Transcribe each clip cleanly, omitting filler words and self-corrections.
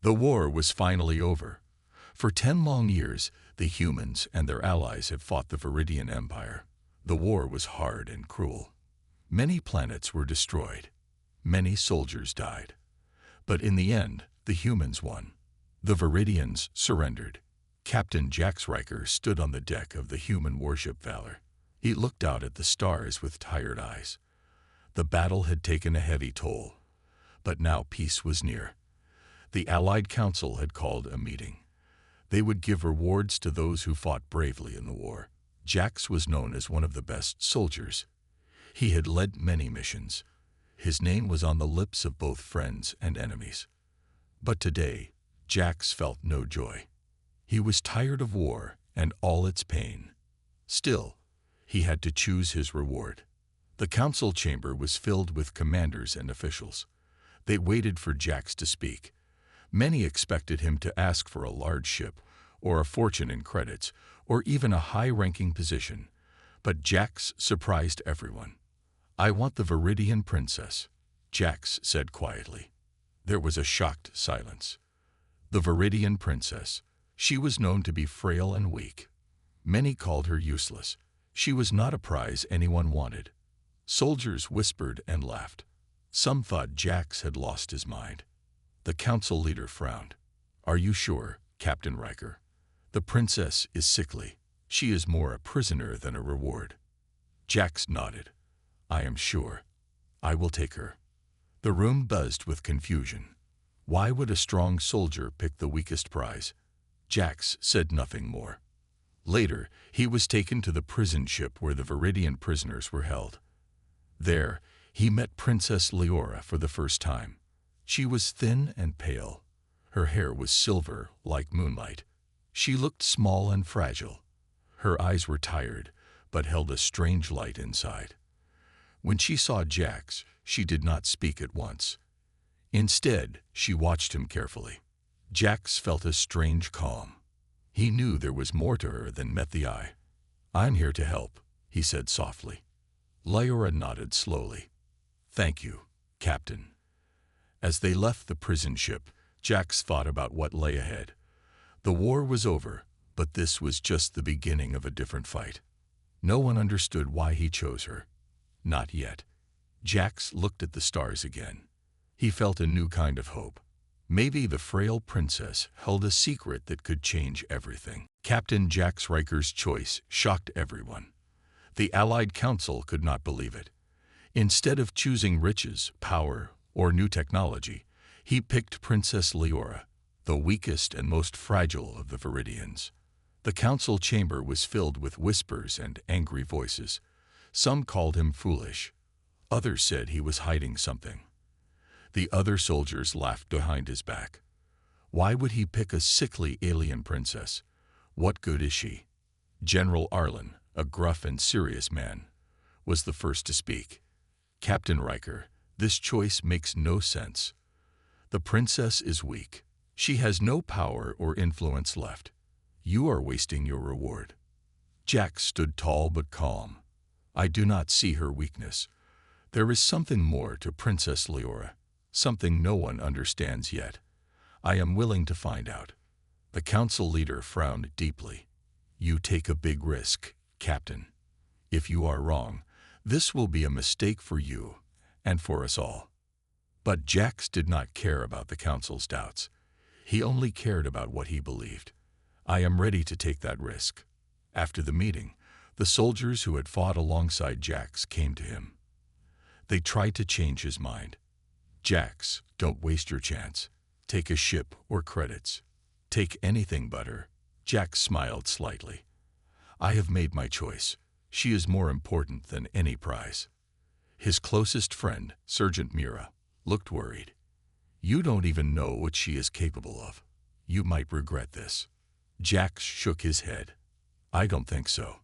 The war was finally over. For 10 long years, the humans and their allies have fought the Viridian Empire. The war was hard and cruel. Many planets were destroyed. Many soldiers died. But in the end, the humans won. The Viridians surrendered. Captain Jax Riker stood on the deck of the human warship Valor. He looked out at the stars with tired eyes. The battle had taken a heavy toll. But now peace was near. The Allied Council had called a meeting. They would give rewards to those who fought bravely in the war. Jax was known as one of the best soldiers. He had led many missions. His name was on the lips of both friends and enemies. But today, Jax felt no joy. He was tired of war and all its pain. Still, he had to choose his reward. The council chamber was filled with commanders and officials. They waited for Jax to speak. Many expected him to ask for a large ship, or a fortune in credits, or even a high-ranking position. But Jax surprised everyone. "I want the Viridian princess," Jax said quietly. There was a shocked silence. The Viridian princess. She was known to be frail and weak. Many called her useless. She was not a prize anyone wanted. Soldiers whispered and laughed. Some thought Jax had lost his mind. The council leader frowned. "Are you sure, Captain Riker? The princess is sickly. She is more a prisoner than a reward." Jax nodded. "I am sure. I will take her." The room buzzed with confusion. Why would a strong soldier pick the weakest prize? Jax said nothing more. Later, he was taken to the prison ship where the Viridian prisoners were held. There, he met Princess Leora for the first time. She was thin and pale. Her hair was silver like moonlight. She looked small and fragile. Her eyes were tired, but held a strange light inside. When she saw Jax, she did not speak at once. Instead, she watched him carefully. Jax felt a strange calm. He knew there was more to her than met the eye. "I'm here to help," he said softly. Leora nodded slowly. "Thank you, Captain." As they left the prison ship, Jax thought about what lay ahead. The war was over, but this was just the beginning of a different fight. No one understood why he chose her. Not yet. Jax looked at the stars again. He felt a new kind of hope. Maybe the frail princess held a secret that could change everything. Captain Jax Riker's choice shocked everyone. The Allied Council could not believe it. Instead of choosing riches, power, or new technology, he picked Princess Leora, the weakest and most fragile of the Viridians. The council chamber was filled with whispers and angry voices. Some called him foolish. Others said he was hiding something. The other soldiers laughed behind his back. Why would he pick a sickly alien princess? What good is she? General Arlen, a gruff and serious man, was the first to speak. "Captain Riker, this choice makes no sense. The princess is weak. She has no power or influence left. You are wasting your reward." Jax stood tall but calm. "I do not see her weakness. There is something more to Princess Leora, something no one understands yet. I am willing to find out." The council leader frowned deeply. "You take a big risk, Captain. If you are wrong, this will be a mistake for you and for us all." But Jax did not care about the council's doubts. He only cared about what he believed. "I am ready to take that risk." After the meeting, the soldiers who had fought alongside Jax came to him. They tried to change his mind. "Jax, don't waste your chance. Take a ship or credits. Take anything but her." Jax smiled slightly. "I have made my choice. She is more important than any prize." His closest friend, Sergeant Mira, looked worried. "You don't even know what she is capable of. You might regret this." Jax shook his head. "I don't think so."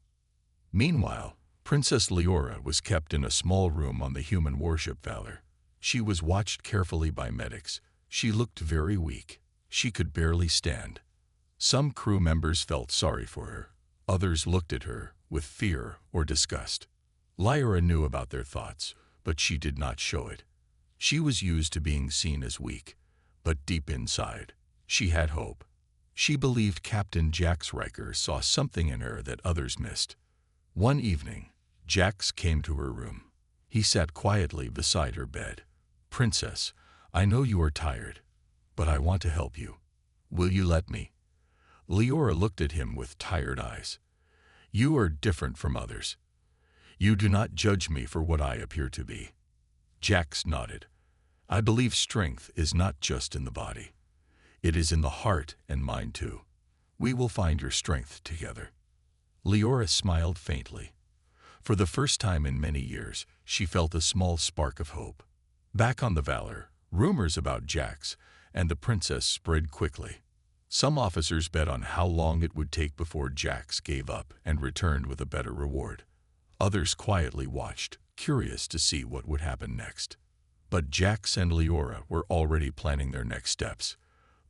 Meanwhile, Princess Leora was kept in a small room on the human warship Valor. She was watched carefully by medics. She looked very weak. She could barely stand. Some crew members felt sorry for her. Others looked at her with fear or disgust. Lyra knew about their thoughts, but she did not show it. She was used to being seen as weak, but deep inside, She had hope. She believed Captain Jax Riker saw something in her that others missed. One evening, Jax came to her room. He sat quietly beside her bed. "Princess, I know you are tired, but I want to help you. Will you let me?" Leora looked at him with tired eyes. "You are different from others. You do not judge me for what I appear to be." Jax nodded. "I believe strength is not just in the body. It is in the heart and mind too. We will find your strength together." Leora smiled faintly. For the first time in many years, she felt a small spark of hope. Back on the Valor, rumors about Jax and the princess spread quickly. Some officers bet on how long it would take before Jax gave up and returned with a better reward. Others quietly watched, curious to see what would happen next. But Jax and Leora were already planning their next steps.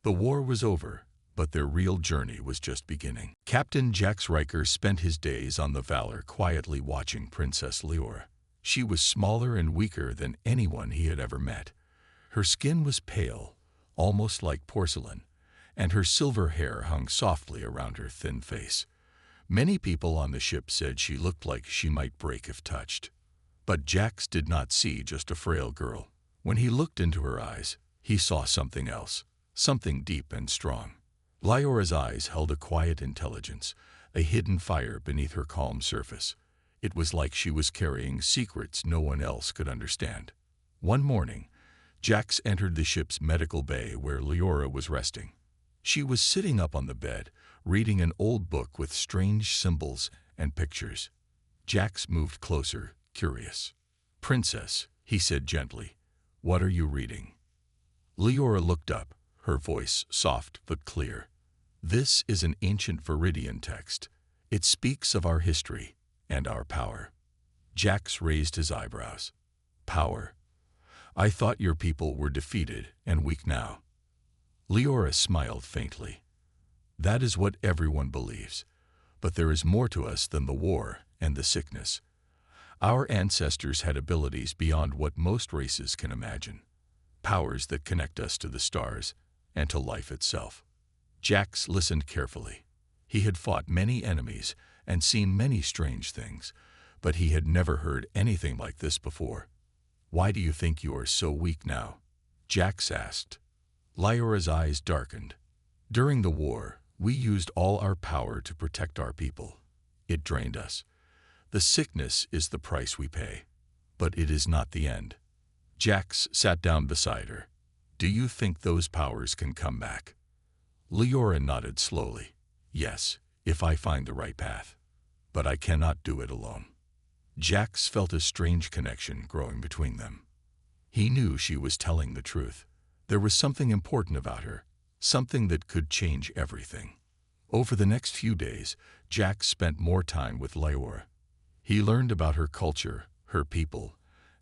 The war was over, but their real journey was just beginning. Captain Jax Riker spent his days on the Valor quietly watching Princess Leora. She was smaller and weaker than anyone he had ever met. Her skin was pale, almost like porcelain, and her silver hair hung softly around her thin face. Many people on the ship said she looked like she might break if touched. But Jax did not see just a frail girl. When he looked into her eyes, he saw something else, something deep and strong. Leora's eyes held a quiet intelligence, a hidden fire beneath her calm surface. It was like she was carrying secrets no one else could understand. One morning, Jax entered the ship's medical bay where Leora was resting. She was sitting up on the bed, reading an old book with strange symbols and pictures. Jax moved closer, curious. "Princess," he said gently, "what are you reading?" Leora looked up, her voice soft but clear. "This is an ancient Viridian text. It speaks of our history and our power." Jax raised his eyebrows. "Power? I thought your people were defeated and weak now." Leora smiled faintly. "That is what everyone believes. But there is more to us than the war and the sickness. Our ancestors had abilities beyond what most races can imagine. Powers that connect us to the stars and to life itself." Jax listened carefully. He had fought many enemies and seen many strange things, but he had never heard anything like this before. "Why do you think you are so weak now?" Jax asked. Leora's eyes darkened. "During the war, we used all our power to protect our people. It drained us. The sickness is the price we pay. But it is not the end." Jax sat down beside her. "Do you think those powers can come back?" Leora nodded slowly. "Yes, if I find the right path. But I cannot do it alone." Jax felt a strange connection growing between them. He knew she was telling the truth. There was something important about her, something that could change everything. Over the next few days, Jax spent more time with Leora. He learned about her culture, her people,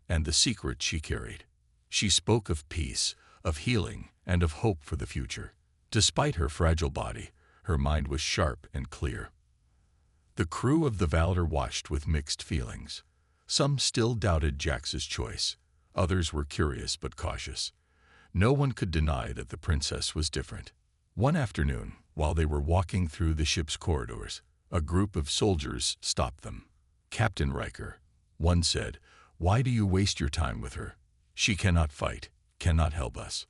and the secret she carried. She spoke of peace, of healing, and of hope for the future. Despite her fragile body, her mind was sharp and clear. The crew of the Valor watched with mixed feelings. Some still doubted Jax's choice. Others were curious but cautious. No one could deny that the princess was different. One afternoon, while they were walking through the ship's corridors, a group of soldiers stopped them. "Captain Riker," one said, "why do you waste your time with her? She cannot fight, cannot help us."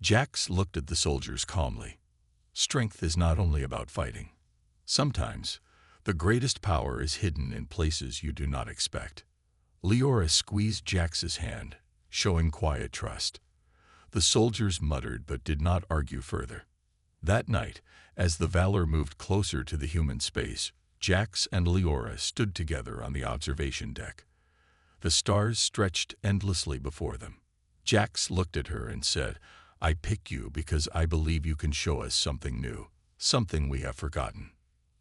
Jax looked at the soldiers calmly. "Strength is not only about fighting. Sometimes, the greatest power is hidden in places you do not expect." Leora squeezed Jax's hand, showing quiet trust. The soldiers muttered but did not argue further. That night, as the Valor moved closer to the human space, Jax and Leora stood together on the observation deck. The stars stretched endlessly before them. Jax looked at her and said, "I pick you because I believe you can show us something new, something we have forgotten."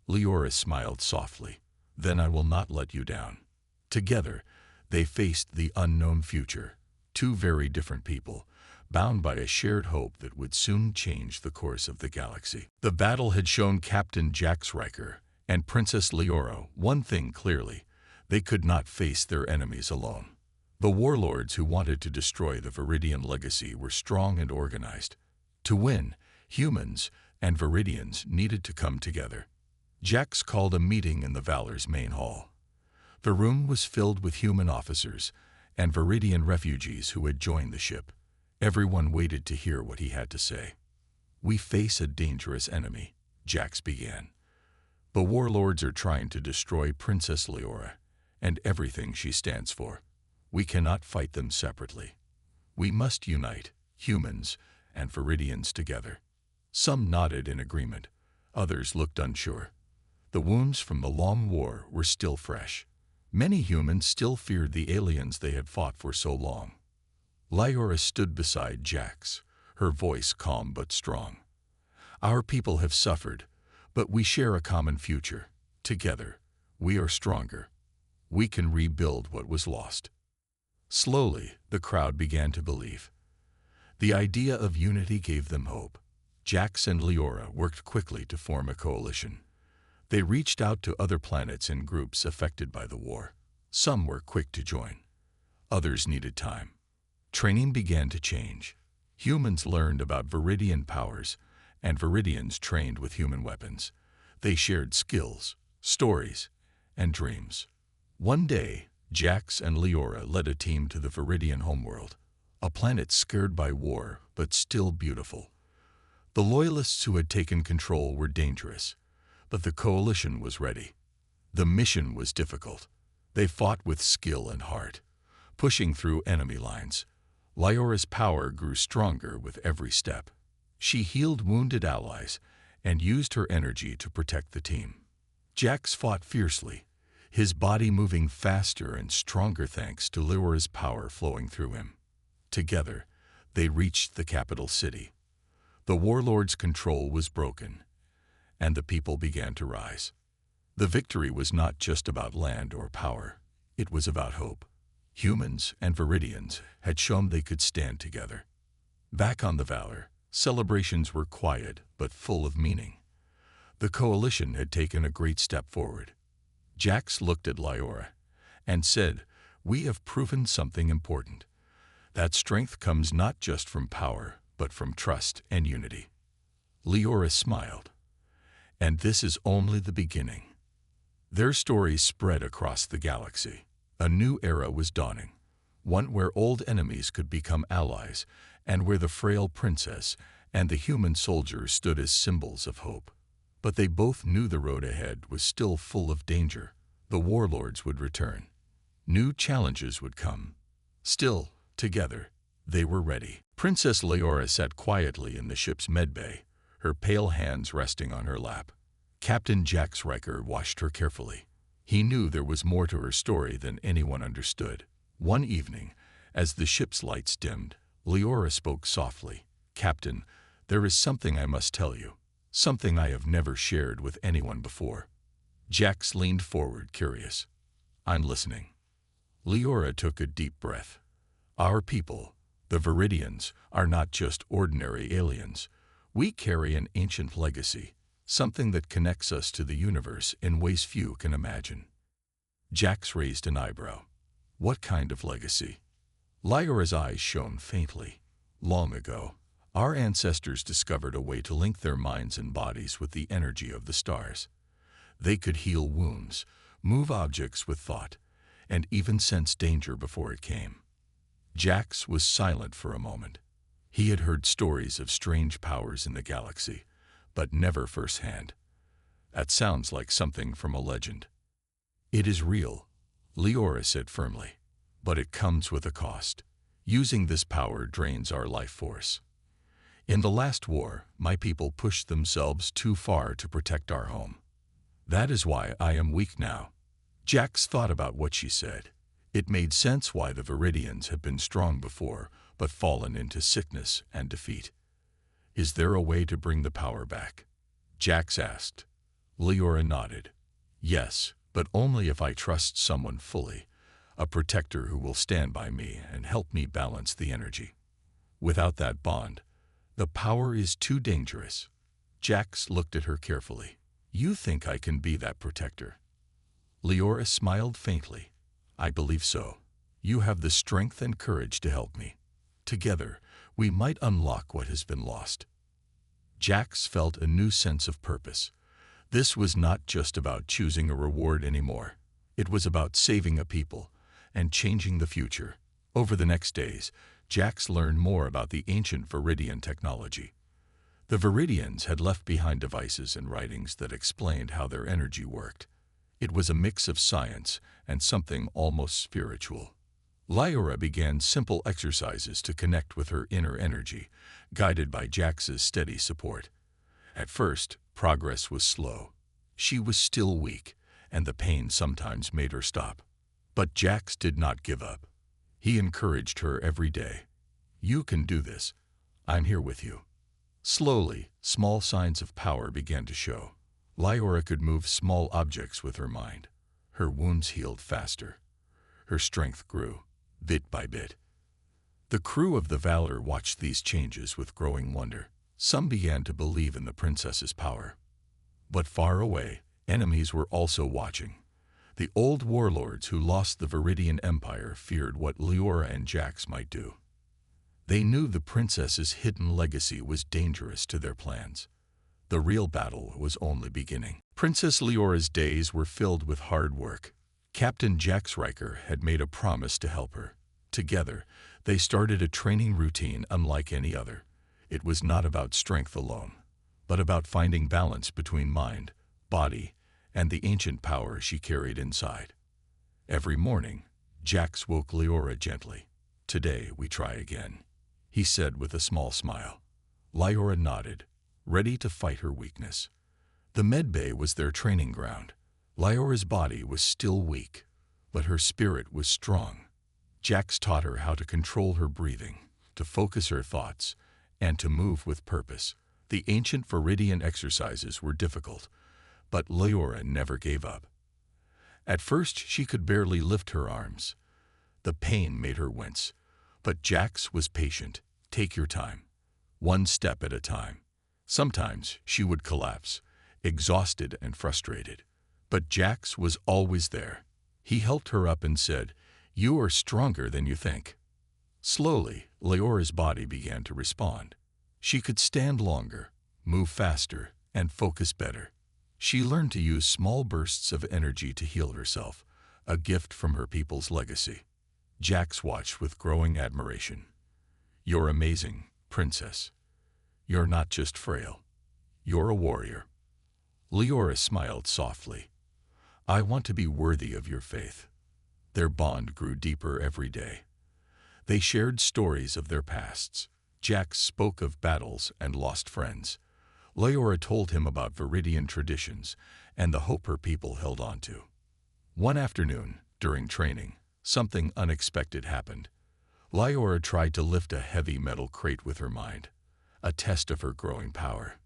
Leora smiled softly. "Then I will not let you down." Together, they faced the unknown future, two very different people, bound by a shared hope that would soon change the course of the galaxy. The battle had shown Captain Jax Riker and Princess Leora one thing clearly: they could not face their enemies alone. The warlords who wanted to destroy the Viridian legacy were strong and organized. To win, Humans and Viridians needed to come together. Jax called a meeting in the Valor's main hall. The room was filled with human officers and Viridian refugees who had joined the ship. Everyone waited to hear what he had to say. "We face a dangerous enemy," Jax began. "The warlords are trying to destroy Princess Leora and everything she stands for. We cannot fight them separately. We must unite, humans and Viridians together." Some nodded in agreement. Others looked unsure. The wounds from the long war were still fresh. Many humans still feared the aliens they had fought for so long. Leora stood beside Jax, her voice calm but strong. "Our people have suffered, but we share a common future. Together, we are stronger. We can rebuild what was lost." Slowly, the crowd began to believe. The idea of unity gave them hope. Jax and Leora worked quickly to form a coalition. They reached out to other planets in groups affected by the war. Some were quick to join. Others needed time. Training began to change. Humans learned about Viridian powers, and Viridians trained with human weapons. They shared skills, stories, and dreams. One day, Jax and Leora led a team to the Viridian homeworld, a planet scared by war but still beautiful. The Loyalists who had taken control were dangerous, but the coalition was ready. The mission was difficult. They fought with skill and heart, pushing through enemy lines. Leora's power grew stronger with every step. She healed wounded allies and used her energy to protect the team. Jax fought fiercely, his body moving faster and stronger thanks to Leora's power flowing through him. Together, they reached the capital city. The warlord's control was broken, and the people began to rise. The victory was not just about land or power, it was about hope. Humans and Viridians had shown they could stand together. Back on the Valor, celebrations were quiet but full of meaning. The coalition had taken a great step forward. Jax looked at Leora and said, "We have proven something important. That strength comes not just from power, but from trust and unity." Leora smiled. "And this is only the beginning." Their stories spread across the galaxy. A new era was dawning, one where old enemies could become allies, and where the frail princess and the human soldier stood as symbols of hope. But they both knew the road ahead was still full of danger. The warlords would return. New challenges would come. Still, together, they were ready. Princess Leora sat quietly in the ship's medbay, her pale hands resting on her lap. Captain Jax Riker watched her carefully. He knew there was more to her story than anyone understood. One evening, as the ship's lights dimmed, Leora spoke softly. "Captain, there is something I must tell you, something I have never shared with anyone before." Jax leaned forward, curious. "I'm listening." Leora took a deep breath. "Our people, the Viridians, are not just ordinary aliens. We carry an ancient legacy, something that connects us to the universe in ways few can imagine." Jax raised an eyebrow. "What kind of legacy?" Leora's eyes shone faintly. "Long ago, our ancestors discovered a way to link their minds and bodies with the energy of the stars. They could heal wounds, move objects with thought, and even sense danger before it came." Jax was silent for a moment. He had heard stories of strange powers in the galaxy, but never firsthand. "That sounds like something from a legend." "It is real," Leora said firmly, "but it comes with a cost. Using this power drains our life force. In the last war, my people pushed themselves too far to protect our home. That is why I am weak now." Jax thought about what she said. It made sense why the Viridians had been strong before, but fallen into sickness and defeat. "Is there a way to bring the power back?" Jax asked. Leora nodded. "Yes, but only if I trust someone fully, a protector who will stand by me and help me balance the energy. Without that bond, the power is too dangerous." Jax looked at her carefully. "You think I can be that protector?" Leora smiled faintly. "I believe so. You have the strength and courage to help me. Together, we might unlock what has been lost." Jax felt a new sense of purpose. This was not just about choosing a reward anymore. It was about saving a people and changing the future. Over the next days, Jax learned more about the ancient Viridian technology. The Viridians had left behind devices and writings that explained how their energy worked. It was a mix of science and something almost spiritual. Lyra began simple exercises to connect with her inner energy, guided by Jax's steady support. At first, progress was slow. She was still weak, and the pain sometimes made her stop. But Jax did not give up. He encouraged her every day. "You can do this. I'm here with you." Slowly, small signs of power began to show. Lyra could move small objects with her mind. Her wounds healed faster. Her strength grew, bit by bit. The crew of the Valor watched these changes with growing wonder. Some began to believe in the princess's power. But far away, enemies were also watching. The old warlords who lost the Viridian Empire feared what Lyra and Jax might do. They knew the princess's hidden legacy was dangerous to their plans. The real battle was only beginning. Princess Lyra's days were filled with hard work. Captain Jax Riker had made a promise to help her. Together, they started a training routine unlike any other. It was not about strength alone, but about finding balance between mind, body, and the ancient power she carried inside. Every morning, Jax woke Lyra gently. "Today we try again," he said with a small smile. Lyra nodded, ready to fight her weakness. The medbay was their training ground. Lyra's body was still weak, but her spirit was strong. Jax taught her how to control her breathing, to focus her thoughts, and to move with purpose. The ancient Viridian exercises were difficult, but Lyra never gave up. At first, she could barely lift her arms. The pain made her wince, but Jax was patient. "Take your time, one step at a time." Sometimes she would collapse, exhausted and frustrated. But Jax was always there. He helped her up and said, "You are stronger than you think." Slowly, Lyra's body began to respond. She could stand longer, move faster, and focus better. She learned to use small bursts of energy to heal herself, a gift from her people's legacy. Jax watched with growing admiration. "You're amazing, princess. You're not just frail. You're a warrior." Lyra smiled softly. "I want to be worthy of your faith." Their bond grew deeper every day. They shared stories of their pasts. Jax spoke of battles and lost friends. Lyra told him about Viridian traditions and the hope her people held on to. One afternoon, during training, something unexpected happened. Lyra tried to lift a heavy metal crate with her mind, a test of her growing power.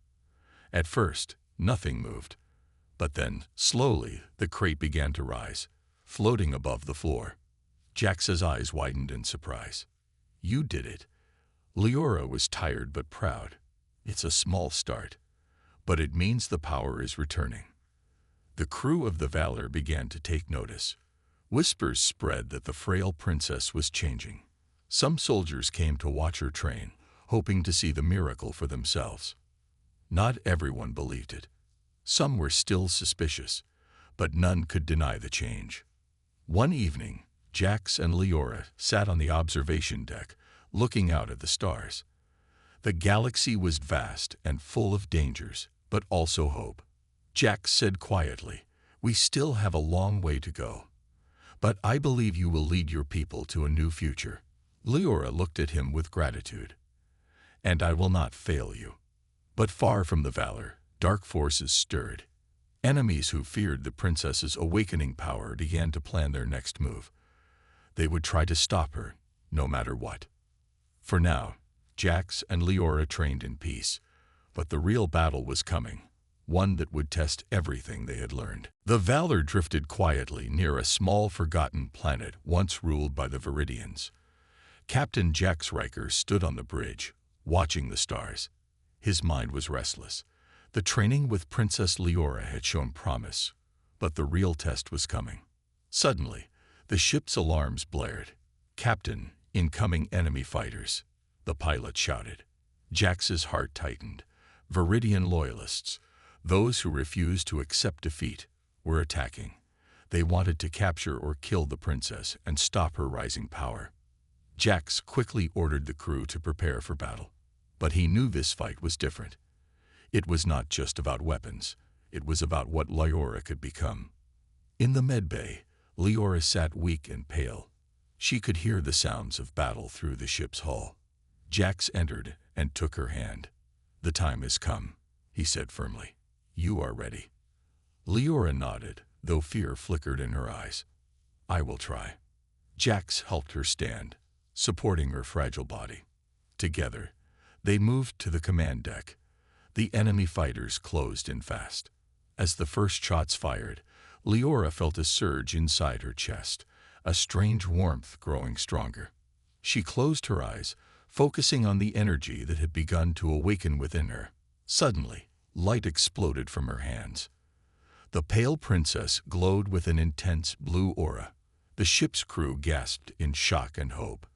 At first, nothing moved. But then, slowly, the crate began to rise, floating above the floor. Jax's eyes widened in surprise. "You did it." Lyra was tired but proud. "It's a small start, but it means the power is returning." The crew of the Valor began to take notice. Whispers spread that the frail princess was changing. Some soldiers came to watch her train, hoping to see the miracle for themselves. Not everyone believed it. Some were still suspicious, but none could deny the change. One evening, Jax and Lyra sat on the observation deck, looking out at the stars. The galaxy was vast and full of dangers, but also hope. Jax said quietly, "We still have a long way to go, but I believe you will lead your people to a new future." Lyra looked at him with gratitude. "And I will not fail you." But far from the Valor, dark forces stirred. Enemies who feared the princess's awakening power began to plan their next move. They would try to stop her, no matter what. For now, Jax and Lyra trained in peace, but the real battle was coming, one that would test everything they had learned. The Valor drifted quietly near a small forgotten planet once ruled by the Viridians. Captain Jax Riker stood on the bridge, watching the stars. His mind was restless. The training with Princess Lyra had shown promise, but the real test was coming. Suddenly, the ship's alarms blared. "Captain, incoming enemy fighters," the pilot shouted. Jax's heart tightened. Viridian loyalists, those who refused to accept defeat, were attacking. They wanted to capture or kill the princess and stop her rising power. Jax quickly ordered the crew to prepare for battle. But he knew this fight was different. It was not just about weapons. It was about what Leora could become. In the medbay, Leora sat weak and pale. She could hear the sounds of battle through the ship's hull. Jax entered and took her hand. "The time has come," he said firmly. "You are ready." Leora nodded, though fear flickered in her eyes. "I will try." Jax helped her stand, supporting her fragile body. Together, they moved to the command deck. The enemy fighters closed in fast. As the first shots fired, Leora felt a surge inside her chest, a strange warmth growing stronger. She closed her eyes, focusing on the energy that had begun to awaken within her. Suddenly, light exploded from her hands. The pale princess glowed with an intense blue aura. The ship's crew gasped in shock and hope.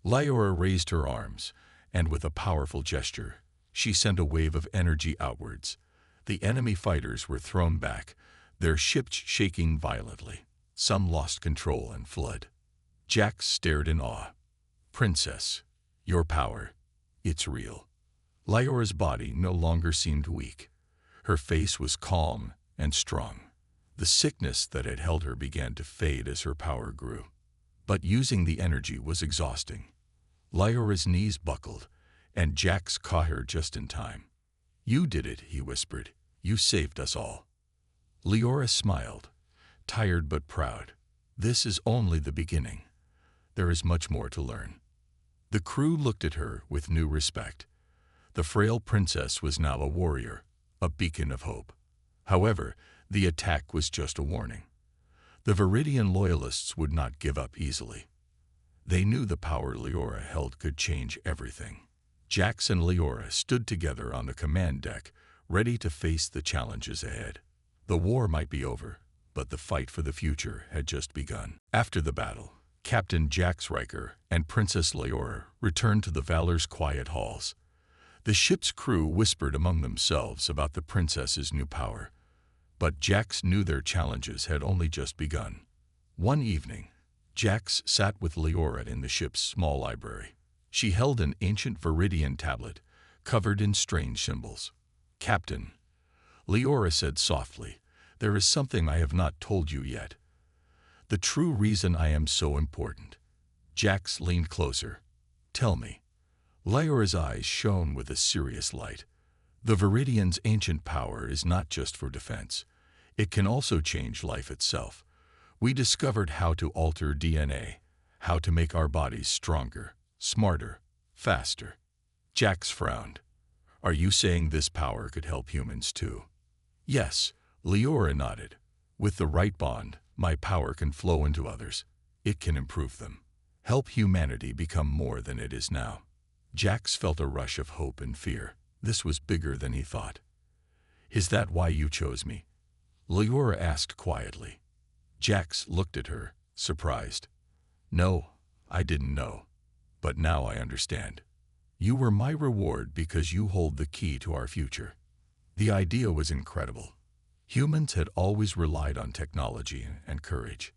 Leora raised her arms, and with a powerful gesture, she sent a wave of energy outwards. The enemy fighters were thrown back, their ships shaking violently. Some lost control and fled. Jax stared in awe. "Princess, your power, it's real." Leora's body no longer seemed weak. Her face was calm and strong. The sickness that had held her began to fade as her power grew. But using the energy was exhausting. Leora's knees buckled, and Jax caught her just in time. "You did it," he whispered. "You saved us all." Leora smiled, tired but proud. "This is only the beginning. There is much more to learn." The crew looked at her with new respect. The frail princess was now a warrior, a beacon of hope. However, the attack was just a warning. The Viridian loyalists would not give up easily. They knew the power Leora held could change everything. Jax and Leora stood together on the command deck, ready to face the challenges ahead. The war might be over, but the fight for the future had just begun. After the battle, Captain Jax Riker and Princess Leora returned to the Valor's quiet halls. The ship's crew whispered among themselves about the princess's new power. But Jax knew their challenges had only just begun. One evening, Jax sat with Leora in the ship's small library. She held an ancient Viridian tablet, covered in strange symbols. "Captain," Leora said softly, "there is something I have not told you yet. The true reason I am so important." Jax leaned closer. "Tell me." Leora's eyes shone with a serious light. "The Viridian's ancient power is not just for defense. It can also change life itself. We discovered how to alter DNA, how to make our bodies stronger, smarter, faster." Jax frowned. "Are you saying this power could help humans too?" "Yes," Leora nodded. "With the right bond, my power can flow into others. It can improve them, help humanity become more than it is now." Jax felt a rush of hope and fear. This was bigger than he thought. "Is that why you chose me?" Leora asked quietly. Jax looked at her, surprised. "No, I didn't know. But now I understand. You were my reward because you hold the key to our future." The idea was incredible. Humans had always relied on technology and courage.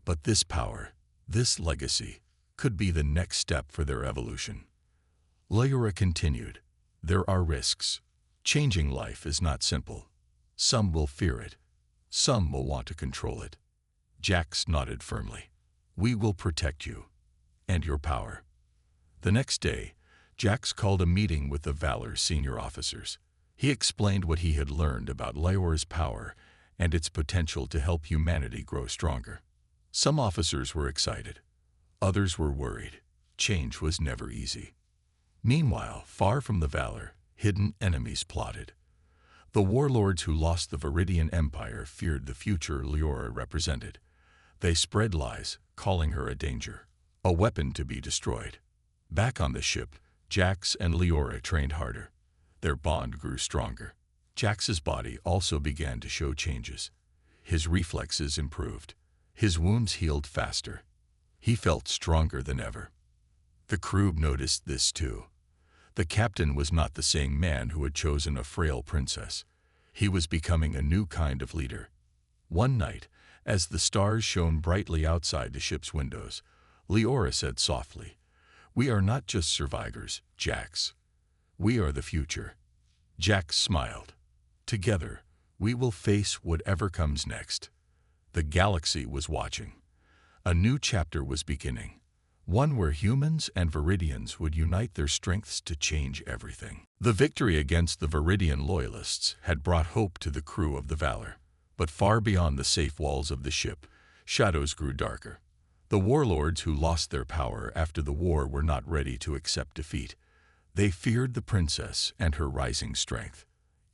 But this power, this legacy, could be the next step for their evolution. Leora continued, "There are risks. Changing life is not simple. Some will fear it. Some will want to control it." Jax nodded firmly. "We will protect you. And your power." The next day, Jax called a meeting with the Valor's senior officers. He explained what he had learned about Leora's power and its potential to help humanity grow stronger. Some officers were excited. Others were worried. Change was never easy. Meanwhile, far from the Valor, hidden enemies plotted. The warlords who lost the Viridian Empire feared the future Leora represented. They spread lies, calling her a danger, a weapon to be destroyed. Back on the ship, Jax and Leora trained harder. Their bond grew stronger. Jax's body also began to show changes. His reflexes improved. His wounds healed faster. He felt stronger than ever. The crew noticed this too. The captain was not the same man who had chosen a frail princess. He was becoming a new kind of leader. One night, as the stars shone brightly outside the ship's windows, Leora said softly, "We are not just survivors, Jax. We are the future." Jax smiled. "Together, we will face whatever comes next." The galaxy was watching. A new chapter was beginning, one where humans and Viridians would unite their strengths to change everything. The victory against the Viridian loyalists had brought hope to the crew of the Valor, but far beyond the safe walls of the ship, shadows grew darker. The warlords who lost their power after the war were not ready to accept defeat. They feared the princess and her rising strength.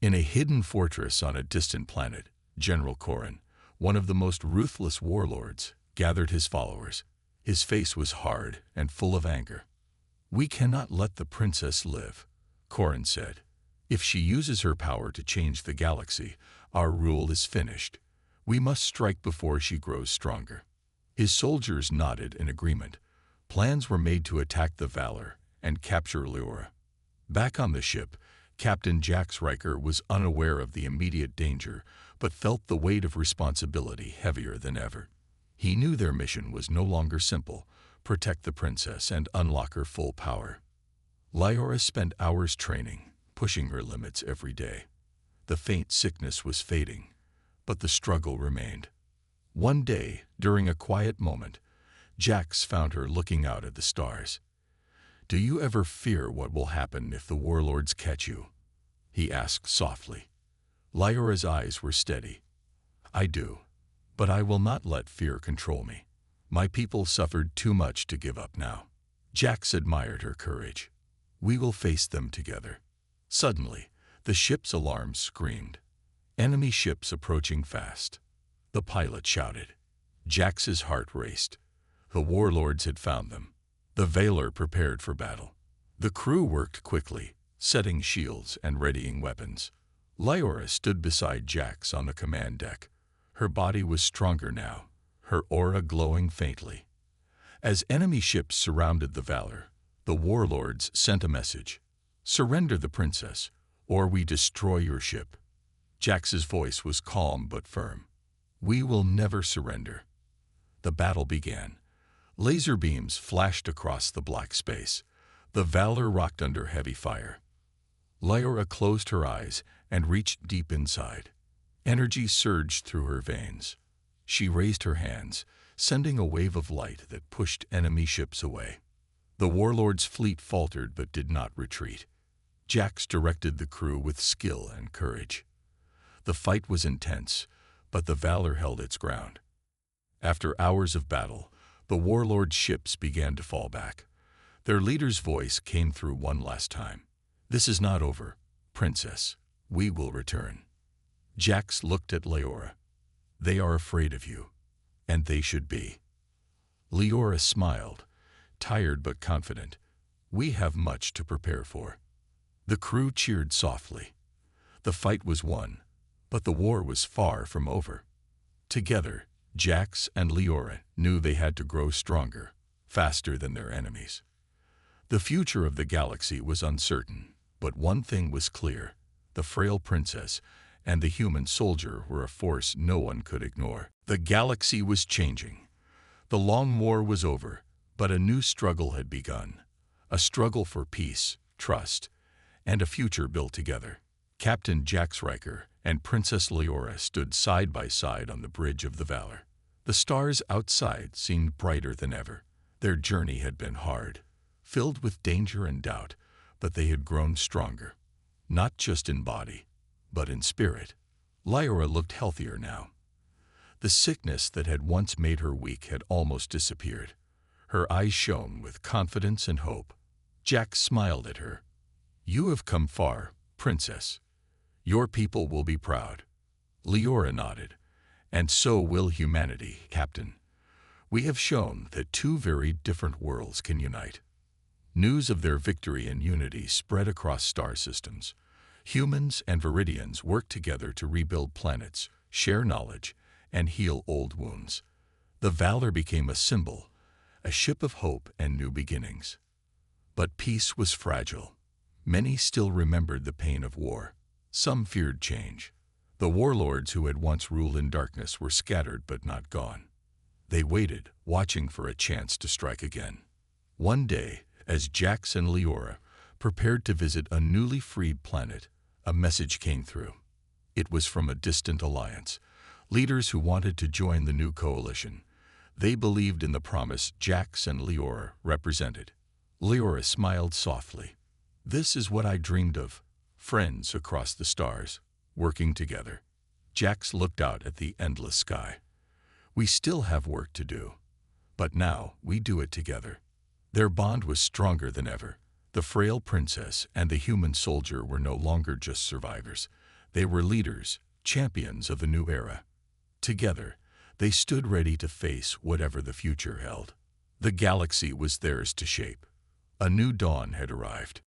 In a hidden fortress on a distant planet, General Corrin, one of the most ruthless warlords, gathered his followers. His face was hard and full of anger. "We cannot let the princess live," Corrin said. "If she uses her power to change the galaxy, our rule is finished. We must strike before she grows stronger." His soldiers nodded in agreement. Plans were made to attack the Valor and capture Leora. Back on the ship, Captain Jax Riker was unaware of the immediate danger, but felt the weight of responsibility heavier than ever. He knew their mission was no longer simple: protect the princess and unlock her full power. Leora spent hours training, pushing her limits every day. The faint sickness was fading, but the struggle remained. One day, during a quiet moment, Jax found her looking out at the stars. "Do you ever fear what will happen if the warlords catch you?" he asked softly. Leora's eyes were steady. "I do, but I will not let fear control me. My people suffered too much to give up now." Jax admired her courage. "We will face them together." Suddenly, the ship's alarm screamed. Enemy ships approaching fast. The pilot shouted. Jax's heart raced. The warlords had found them. The Valor prepared for battle. The crew worked quickly, setting shields and readying weapons. Leora stood beside Jax on the command deck. Her body was stronger now, her aura glowing faintly. As enemy ships surrounded the Valor, the warlords sent a message: "Surrender the princess, or we destroy your ship." Jax's voice was calm but firm. "We will never surrender." The battle began. Laser beams flashed across the black space. The Valor rocked under heavy fire. Leora closed her eyes and reached deep inside. Energy surged through her veins. She raised her hands, sending a wave of light that pushed enemy ships away. The warlord's fleet faltered but did not retreat. Jax directed the crew with skill and courage. The fight was intense, but the Valor held its ground. After hours of battle, the warlord's ships began to fall back. Their leader's voice came through one last time. "This is not over, princess. We will return." Jax looked at Leora. "They are afraid of you, and they should be." Leora smiled, tired but confident. "We have much to prepare for." The crew cheered softly. The fight was won, but the war was far from over. Together, Jax and Leora knew they had to grow stronger, faster than their enemies. The future of the galaxy was uncertain, but one thing was clear: the frail princess and the human soldier were a force no one could ignore. The galaxy was changing. The long war was over, but a new struggle had begun. A struggle for peace, trust, and a future built together. Captain Jax Riker and Princess Leora stood side by side on the bridge of the Valor. The stars outside seemed brighter than ever. Their journey had been hard, filled with danger and doubt, but they had grown stronger, not just in body, but in spirit. Leora looked healthier now. The sickness that had once made her weak had almost disappeared. Her eyes shone with confidence and hope. Jax smiled at her. "You have come far, princess. Your people will be proud." Leora nodded. "And so will humanity, Captain. We have shown that two very different worlds can unite." News of their victory and unity spread across star systems. Humans and Viridians worked together to rebuild planets, share knowledge, and heal old wounds. The Valor became a symbol, a ship of hope and new beginnings. But peace was fragile. Many still remembered the pain of war. Some feared change. The warlords who had once ruled in darkness were scattered but not gone. They waited, watching for a chance to strike again. One day, as Jax and Leora prepared to visit a newly freed planet, a message came through. It was from a distant alliance, leaders who wanted to join the new coalition. They believed in the promise Jax and Leora represented. Leora smiled softly. "This is what I dreamed of, friends across the stars, working together." Jax looked out at the endless sky. "We still have work to do, but now we do it together." Their bond was stronger than ever. The frail princess and the human soldier were no longer just survivors. They were leaders, champions of the new era. Together, they stood ready to face whatever the future held. The galaxy was theirs to shape. A new dawn had arrived.